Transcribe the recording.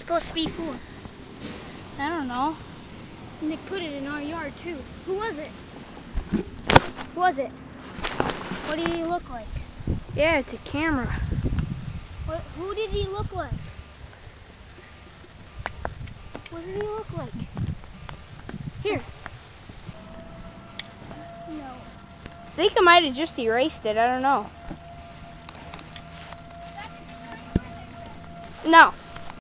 supposed to be for? I don't know. Nick put it in our yard too. Who was it? Who was it? What did he look like? Yeah, it's a camera. Who did he look like? What did he look like? Here. No. I think I might have just erased it. I don't know. No.